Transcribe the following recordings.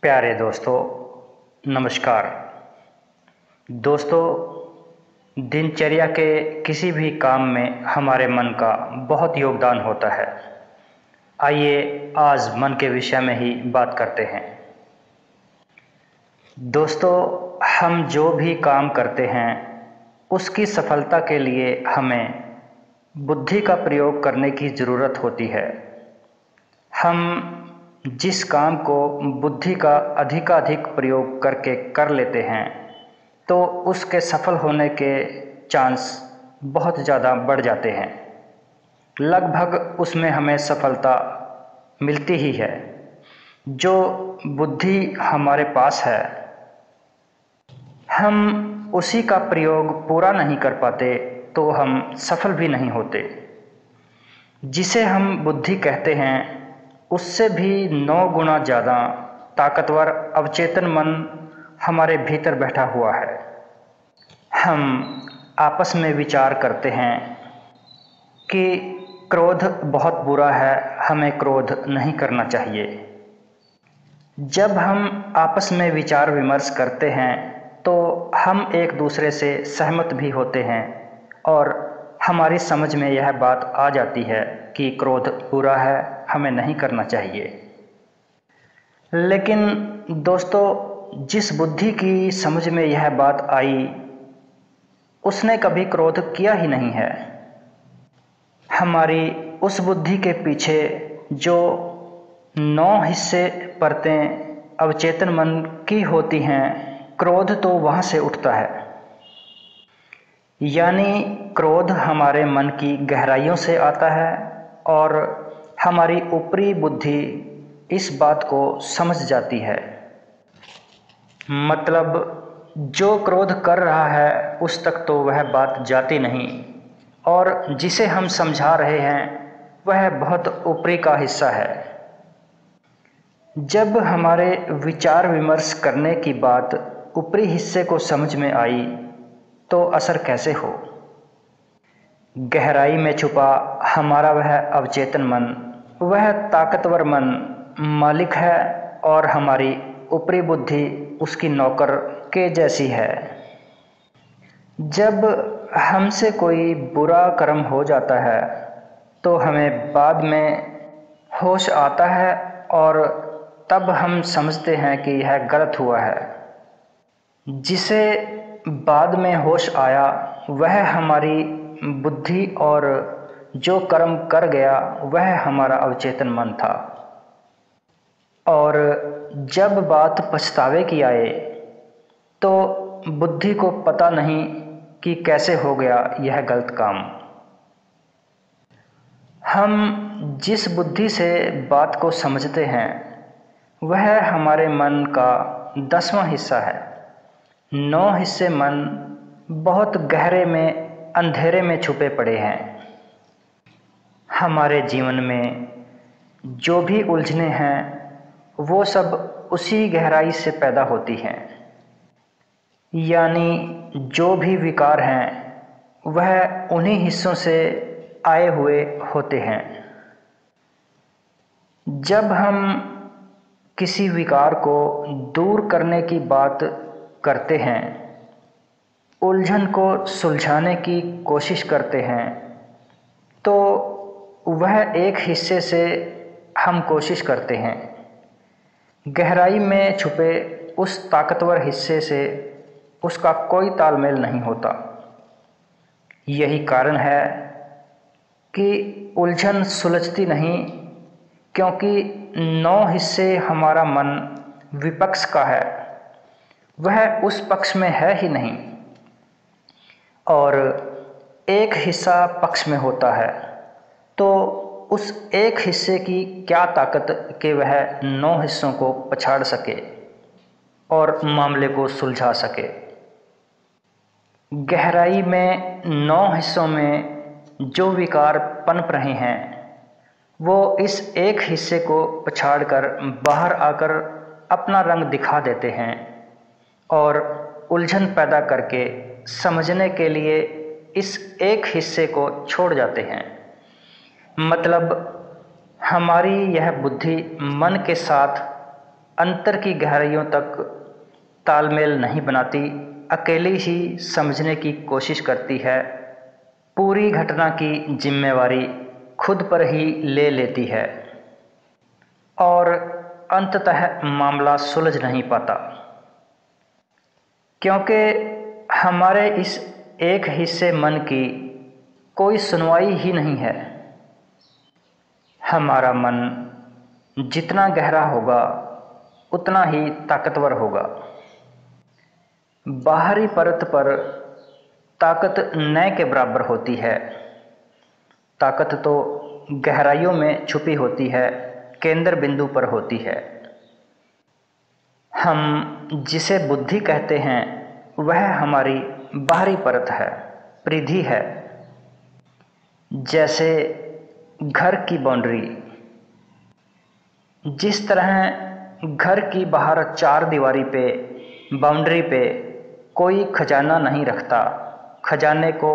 प्यारे दोस्तों, नमस्कार। दोस्तों, दिनचर्या के किसी भी काम में हमारे मन का बहुत योगदान होता है। आइए आज मन के विषय में ही बात करते हैं। दोस्तों, हम जो भी काम करते हैं उसकी सफलता के लिए हमें बुद्धि का प्रयोग करने की ज़रूरत होती है। हम जिस काम को बुद्धि का अधिकाधिक प्रयोग करके कर लेते हैं तो उसके सफल होने के चांस बहुत ज़्यादा बढ़ जाते हैं। लगभग उसमें हमें सफलता मिलती ही है। जो बुद्धि हमारे पास है, हम उसी का प्रयोग पूरा नहीं कर पाते तो हम सफल भी नहीं होते। जिसे हम बुद्धि कहते हैं उससे भी 9 गुना ज़्यादा ताकतवर अवचेतन मन हमारे भीतर बैठा हुआ है। हम आपस में विचार करते हैं कि क्रोध बहुत बुरा है, हमें क्रोध नहीं करना चाहिए। जब हम आपस में विचार विमर्श करते हैं तो हम एक दूसरे से सहमत भी होते हैं और हमारी समझ में यह बात आ जाती है कि क्रोध बुरा है, हमें नहीं करना चाहिए। लेकिन दोस्तों, जिस बुद्धि की समझ में यह बात आई उसने कभी क्रोध किया ही नहीं है। हमारी उस बुद्धि के पीछे जो 9 हिस्से परतें अवचेतन मन की होती हैं, क्रोध तो वहाँ से उठता है। यानी क्रोध हमारे मन की गहराइयों से आता है और हमारी ऊपरी बुद्धि इस बात को समझ जाती है। मतलब जो क्रोध कर रहा है उस तक तो वह बात जाती नहीं और जिसे हम समझा रहे हैं वह बहुत ऊपरी का हिस्सा है। जब हमारे विचार विमर्श करने की बात ऊपरी हिस्से को समझ में आई तो असर कैसे हो। गहराई में छुपा हमारा वह अवचेतन मन, वह ताकतवर मन मालिक है और हमारी ऊपरी बुद्धि उसकी नौकर के जैसी है। जब हमसे कोई बुरा कर्म हो जाता है तो हमें बाद में होश आता है और तब हम समझते हैं कि यह गलत हुआ है। जिसे बाद में होश आया वह हमारी बुद्धि और जो कर्म कर गया वह हमारा अवचेतन मन था। और जब बात पछतावे की आए तो बुद्धि को पता नहीं कि कैसे हो गया यह गलत काम। हम जिस बुद्धि से बात को समझते हैं वह हमारे मन का 10वां हिस्सा है। 9 हिस्से मन बहुत गहरे में अंधेरे में छुपे पड़े हैं। हमारे जीवन में जो भी उलझने हैं वो सब उसी गहराई से पैदा होती हैं। यानी जो भी विकार हैं वह उन्हीं हिस्सों से आए हुए होते हैं। जब हम किसी विकार को दूर करने की बात करते हैं, उलझन को सुलझाने की कोशिश करते हैं, तो वह एक हिस्से से हम कोशिश करते हैं। गहराई में छुपे उस ताकतवर हिस्से से उसका कोई तालमेल नहीं होता। यही कारण है कि उलझन सुलझती नहीं, क्योंकि 9 हिस्से हमारा मन विपक्ष का है, वह उस पक्ष में है ही नहीं। और एक हिस्सा पक्ष में होता है तो उस एक हिस्से की क्या ताकत कि वह 9 हिस्सों को पछाड़ सके और मामले को सुलझा सके। गहराई में 9 हिस्सों में जो विकार पनप रहे हैं वो इस एक हिस्से को पछाड़कर बाहर आकर अपना रंग दिखा देते हैं और उलझन पैदा करके समझने के लिए इस एक हिस्से को छोड़ जाते हैं। मतलब हमारी यह बुद्धि मन के साथ अंतर की गहराइयों तक तालमेल नहीं बनाती, अकेली ही समझने की कोशिश करती है, पूरी घटना की जिम्मेवारी खुद पर ही ले लेती है और अंततः मामला सुलझ नहीं पाता, क्योंकि हमारे इस एक हिस्से मन की कोई सुनवाई ही नहीं है। हमारा मन जितना गहरा होगा उतना ही ताकतवर होगा। बाहरी परत पर ताकत न के बराबर होती है। ताकत तो गहराइयों में छुपी होती है, केंद्र बिंदु पर होती है। हम जिसे बुद्धि कहते हैं वह हमारी बाहरी परत है, परिधि है। जैसे घर की बाउंड्री। जिस तरह घर की बाहर चार दीवारी पे, बाउंड्री पे कोई खजाना नहीं रखता, खजाने को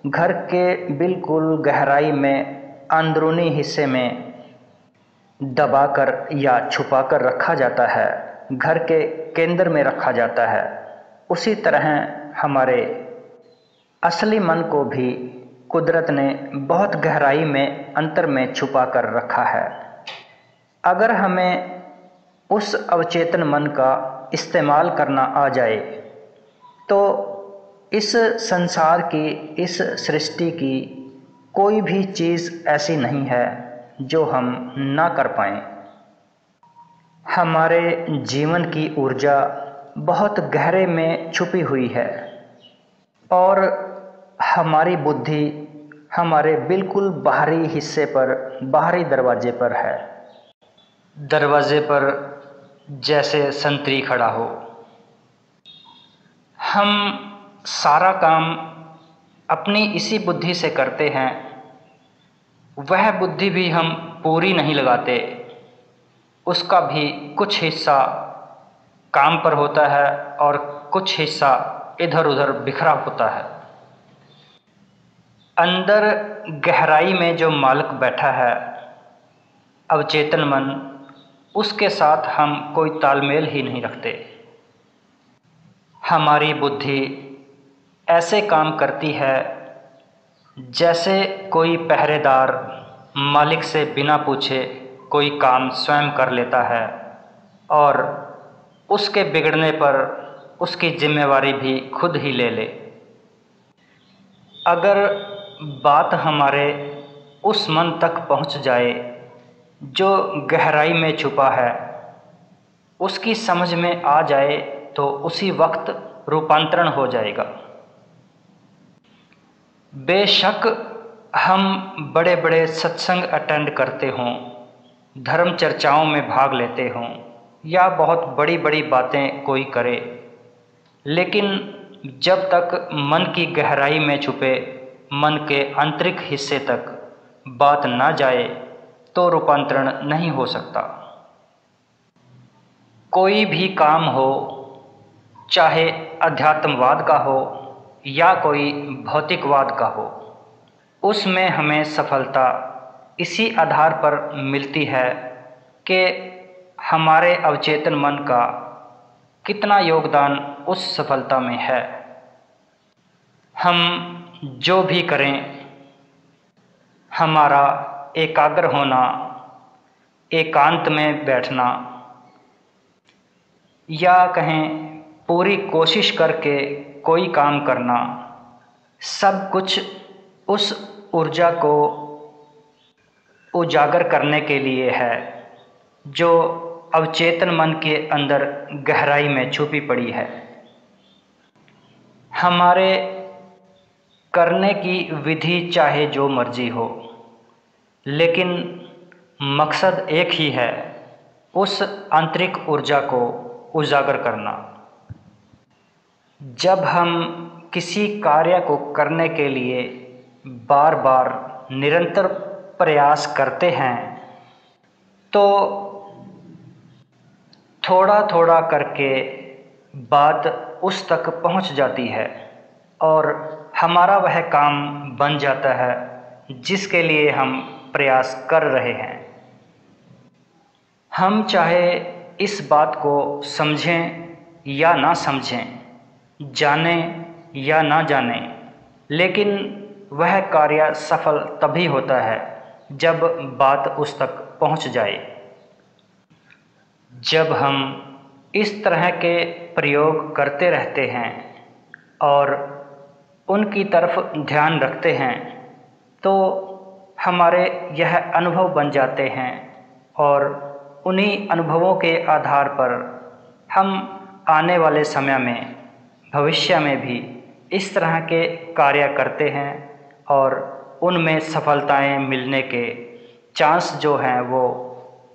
घर के बिल्कुल गहराई में अंदरूनी हिस्से में दबाकर या छुपाकर रखा जाता है, घर के केंद्र में रखा जाता है, उसी तरह हमारे असली मन को भी कुदरत ने बहुत गहराई में अंतर में छुपा कर रखा है। अगर हमें उस अवचेतन मन का इस्तेमाल करना आ जाए तो इस संसार की, इस सृष्टि की कोई भी चीज़ ऐसी नहीं है जो हम ना कर पाएं। हमारे जीवन की ऊर्जा बहुत गहरे में छुपी हुई है और हमारी बुद्धि हमारे बिल्कुल बाहरी हिस्से पर, बाहरी दरवाजे पर है। दरवाजे पर जैसे संतरी खड़ा हो। हम सारा काम अपनी इसी बुद्धि से करते हैं। वह बुद्धि भी हम पूरी नहीं लगाते, उसका भी कुछ हिस्सा काम पर होता है और कुछ हिस्सा इधर उधर बिखरा होता है। अंदर गहराई में जो मालिक बैठा है, अवचेतन मन, उसके साथ हम कोई तालमेल ही नहीं रखते। हमारी बुद्धि ऐसे काम करती है जैसे कोई पहरेदार मालिक से बिना पूछे कोई काम स्वयं कर लेता है और उसके बिगड़ने पर उसकी जिम्मेवारी भी खुद ही ले ले। अगर बात हमारे उस मन तक पहुंच जाए जो गहराई में छुपा है, उसकी समझ में आ जाए तो उसी वक्त रूपांतरण हो जाएगा। बेशक हम बड़े बड़े सत्संग अटेंड करते हों, धर्म चर्चाओं में भाग लेते हों या बहुत बड़ी बड़ी बातें कोई करे, लेकिन जब तक मन की गहराई में छुपे मन के आंतरिक हिस्से तक बात ना जाए तो रूपांतरण नहीं हो सकता। कोई भी काम हो, चाहे अध्यात्मवाद का हो या कोई भौतिकवाद का हो, उसमें हमें सफलता इसी आधार पर मिलती है कि हमारे अवचेतन मन का कितना योगदान उस सफलता में है। हम जो भी करें, हमारा एकाग्र होना, एकांत में बैठना या कहें पूरी कोशिश करके कोई काम करना, सब कुछ उस ऊर्जा को उजागर करने के लिए है जो अवचेतन मन के अंदर गहराई में छुपी पड़ी है। हमारे करने की विधि चाहे जो मर्जी हो, लेकिन मकसद एक ही है, उस आंतरिक ऊर्जा को उजागर करना। जब हम किसी कार्य को करने के लिए बार बार निरंतर प्रयास करते हैं तो थोड़ा थोड़ा करके बात उस तक पहुंच जाती है और हमारा वह काम बन जाता है जिसके लिए हम प्रयास कर रहे हैं। हम चाहे इस बात को समझें या ना समझें, जानें या ना जानें, लेकिन वह कार्य सफल तभी होता है जब बात उस तक पहुंच जाए। जब हम इस तरह के प्रयोग करते रहते हैं और उनकी तरफ ध्यान रखते हैं तो हमारे यह अनुभव बन जाते हैं और उन्हीं अनुभवों के आधार पर हम आने वाले समय में, भविष्य में भी इस तरह के कार्य करते हैं और उनमें सफलताएं मिलने के चांस जो हैं वो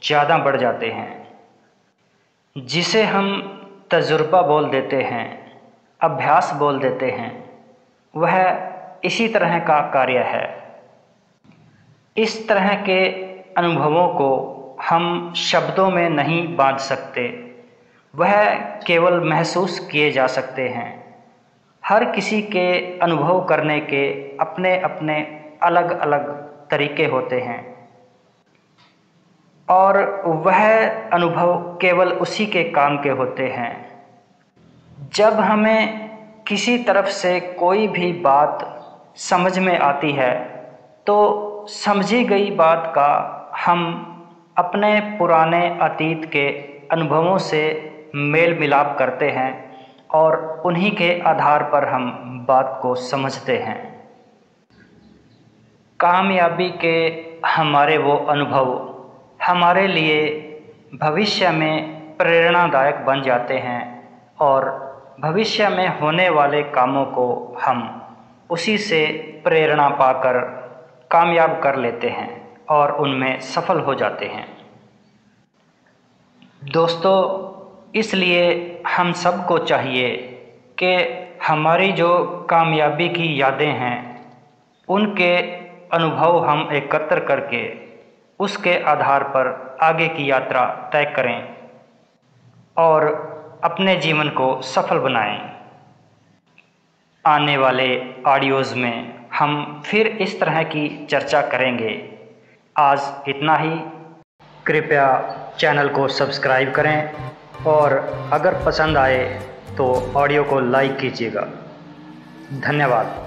ज़्यादा बढ़ जाते हैं, जिसे हम तजुर्बा बोल देते हैं, अभ्यास बोल देते हैं। वह इसी तरह का कार्य है। इस तरह के अनुभवों को हम शब्दों में नहीं बांध सकते, वह केवल महसूस किए जा सकते हैं। हर किसी के अनुभव करने के अपने अपने अलग अलग तरीके होते हैं और वह अनुभव केवल उसी के काम के होते हैं। जब हमें किसी तरफ से कोई भी बात समझ में आती है तो समझी गई बात का हम अपने पुराने अतीत के अनुभवों से मेल मिलाप करते हैं और उन्हीं के आधार पर हम बात को समझते हैं। कामयाबी के हमारे वो अनुभव हमारे लिए भविष्य में प्रेरणादायक बन जाते हैं और भविष्य में होने वाले कामों को हम उसी से प्रेरणा पाकर कामयाब कर लेते हैं और उनमें सफल हो जाते हैं। दोस्तों, इसलिए हम सबको चाहिए कि हमारी जो कामयाबी की यादें हैं उनके अनुभव हम एकत्र करके उसके आधार पर आगे की यात्रा तय करें और अपने जीवन को सफल बनाएं। आने वाले ऑडियोज़ में हम फिर इस तरह की चर्चा करेंगे। आज इतना ही। कृपया चैनल को सब्सक्राइब करें और अगर पसंद आए तो ऑडियो को लाइक कीजिएगा। धन्यवाद।